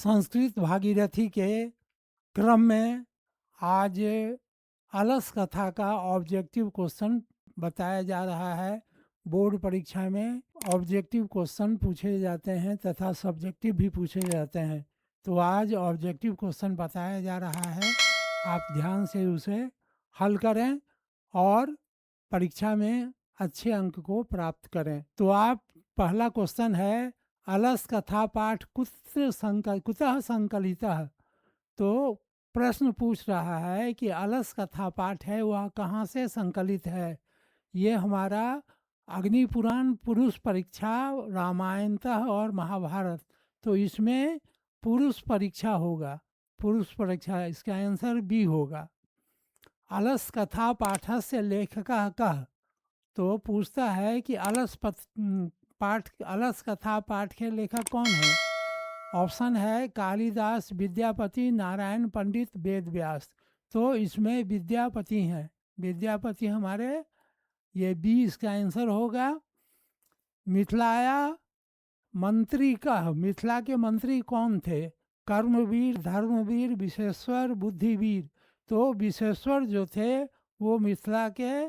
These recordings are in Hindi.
संस्कृत भागीरथी के क्रम में आज अलस कथा का ऑब्जेक्टिव क्वेश्चन बताया जा रहा है। बोर्ड परीक्षा में ऑब्जेक्टिव क्वेश्चन पूछे जाते हैं तथा सब्जेक्टिव भी पूछे जाते हैं। तो आज ऑब्जेक्टिव क्वेश्चन बताया जा रहा है, आप ध्यान से उसे हल करें और परीक्षा में अच्छे अंक को प्राप्त करें। तो आप पहला क्वेश्चन है, अलस कथा पाठ कुतः संकलितः। तो प्रश्न पूछ रहा है कि अलस कथा पाठ है वह कहाँ से संकलित है। ये हमारा अग्नि पुराण, पुरुष परीक्षा, रामायणतः और महाभारत। तो इसमें पुरुष परीक्षा होगा, पुरुष परीक्षा, इसका आंसर बी होगा। अलस कथा पाठस्य लेखकः कः। तो पूछता है कि अलस कथा पाठ के लेखक कौन है। ऑप्शन है कालिदास, विद्यापति, नारायण पंडित, वेद व्यास। तो इसमें विद्यापति हैं, विद्यापति हमारे, ये बी इसका आंसर होगा। मिथिलाया मंत्री का, मिथिला के मंत्री कौन थे। कर्मवीर, धर्मवीर, विशेश्वर, बुद्धिवीर। तो विशेश्वर जो थे वो मिथिला के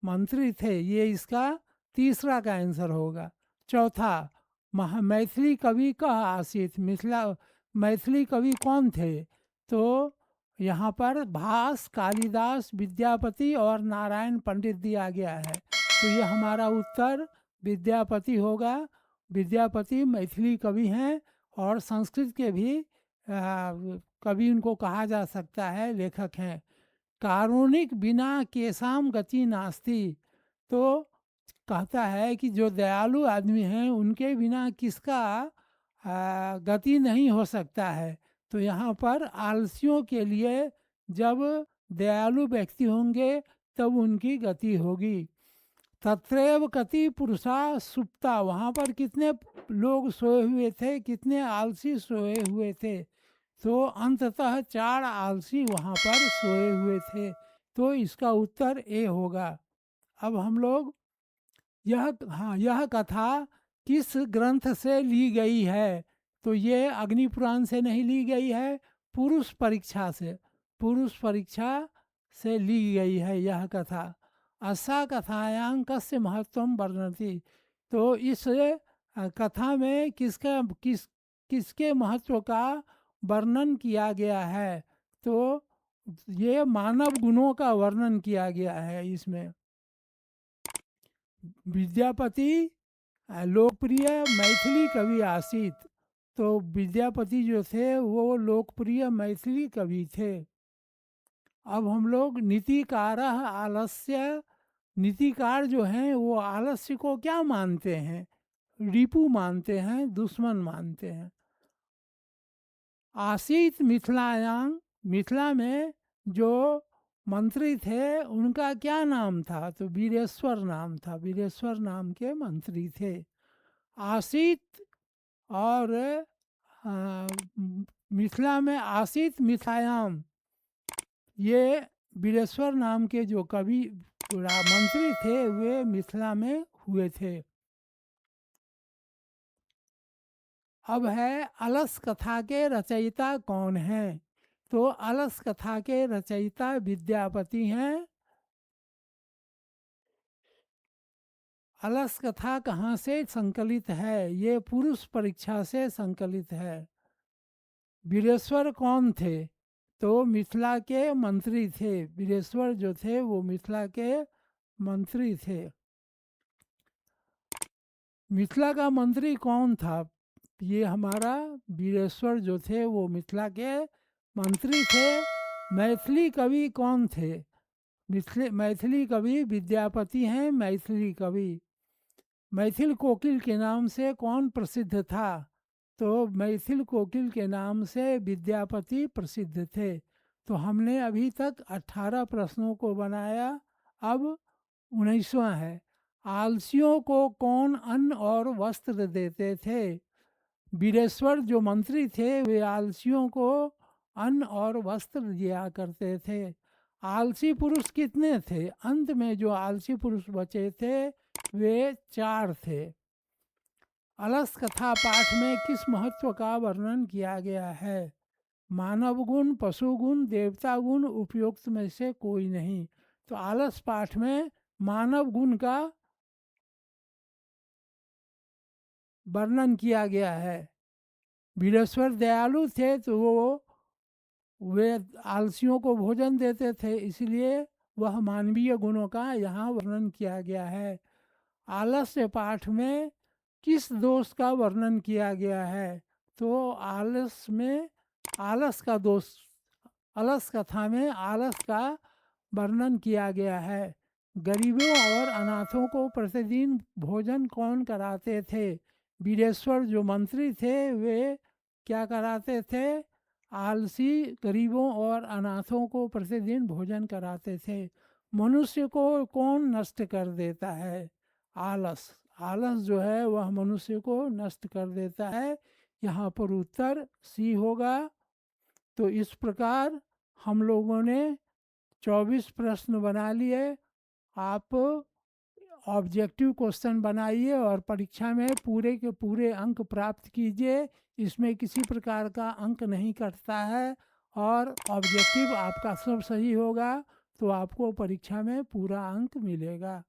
मंत्री थे, ये इसका तीसरा का आंसर होगा। चौथा, मैथिली कवि कह आसित। मैथिली कवि कौन थे। तो यहाँ पर भास, कालिदास, विद्यापति और नारायण पंडित दिया गया है। तो ये हमारा उत्तर विद्यापति होगा। विद्यापति मैथिली कवि हैं और संस्कृत के भी कवि उनको कहा जा सकता है, लेखक हैं। कारुणिक बिना केसाम गति नास्ति। तो कहता है कि जो दयालु आदमी हैं उनके बिना किसका गति नहीं हो सकता है। तो यहाँ पर आलसियों के लिए जब दयालु व्यक्ति होंगे तब उनकी गति होगी। तत्रैव कति पुरुषा सुप्ता। वहाँ पर कितने लोग सोए हुए थे, कितने आलसी सोए हुए थे। तो अंततः 4 आलसी वहाँ पर सोए हुए थे। तो इसका उत्तर ए होगा। अब हम लोग यह कथा किस ग्रंथ से ली गई है। तो ये अग्नि पुराण से नहीं ली गई है, पुरुष परीक्षा से, पुरुष परीक्षा से ली गई है यह कथा। असा कथायां कस्य महत्वम वर्णति। तो इस कथा में किसके महत्व का वर्णन किया गया है। तो ये मानव गुणों का वर्णन किया गया है इसमें। विद्यापति लोकप्रिय मैथिली कवि आसित। तो विद्यापति जो थे वो लोकप्रिय मैथिली कवि थे। अब हम लोग नीतिकार आलस्य, नीतिकार जो हैं वो आलस्य को क्या मानते हैं, रिपु मानते हैं, दुश्मन मानते हैं। आसित मिथिलायां, मिथिला में जो मंत्री थे उनका क्या नाम था। तो वीरेश्वर नाम था, वीरेश्वर नाम के मंत्री थे। आसित और मिथिला में आसित मिथिलायाम, ये वीरेश्वर नाम के जो कवि मंत्री थे वे मिथिला में हुए थे। अब है अलस कथा के रचयिता कौन हैं। तो अलस कथा के रचयिता विद्यापति हैं। अलस कथा कहाँ से संकलित है, ये पुरुष परीक्षा से संकलित है। वीरेश्वर कौन थे। तो मिथिला के मंत्री थे, वीरेश्वर जो थे वो मिथिला के मंत्री थे। मिथिला का मंत्री कौन था। ये हमारा वीरेश्वर जो थे वो मिथिला के मंत्री थे। मैथिली कवि कौन थे। मैथिली कवि विद्यापति हैं। मैथिली कवि मैथिल कोकिल के नाम से कौन प्रसिद्ध था। तो मैथिल कोकिल के नाम से विद्यापति प्रसिद्ध थे। तो हमने अभी तक 18 प्रश्नों को बनाया, अब 19वां है। आलसियों को कौन अन्न और वस्त्र देते थे। वीरेश्वर जो मंत्री थे वे आलसियों को अन्न और वस्त्र दिया करते थे। आलसी पुरुष कितने थे। अंत में जो आलसी पुरुष बचे थे वे 4 थे। अलस कथा पाठ में किस महत्व का वर्णन किया गया है? मानव गुण, पशु गुण, देवता गुण, उपयुक्त में से कोई नहीं। तो आलस पाठ में मानव गुण का वर्णन किया गया है। वीरेश्वर दयालु थे तो वे आलसियों को भोजन देते थे, इसलिए वह मानवीय गुणों का यहाँ वर्णन किया गया है। आलस्य पाठ में किस दोष का वर्णन किया गया है? तो आलस में आलस का दोष, अलस कथा में आलस का वर्णन किया गया है। गरीबों और अनाथों को प्रतिदिन भोजन कौन कराते थे? वीरेश्वर जो मंत्री थे वे क्या कराते थे? आलसी गरीबों और अनाथों को प्रतिदिन भोजन कराते थे। मनुष्य को कौन नष्ट कर देता है? आलस। आलस जो है वह मनुष्य को नष्ट कर देता है। यहाँ पर उत्तर सी होगा। तो इस प्रकार हम लोगों ने 24 प्रश्न बना लिए। आप ऑब्जेक्टिव क्वेश्चन बनाइए और परीक्षा में पूरे के पूरे अंक प्राप्त कीजिए। इसमें किसी प्रकार का अंक नहीं कटता है और ऑब्जेक्टिव आपका सब सही होगा तो आपको परीक्षा में पूरा अंक मिलेगा।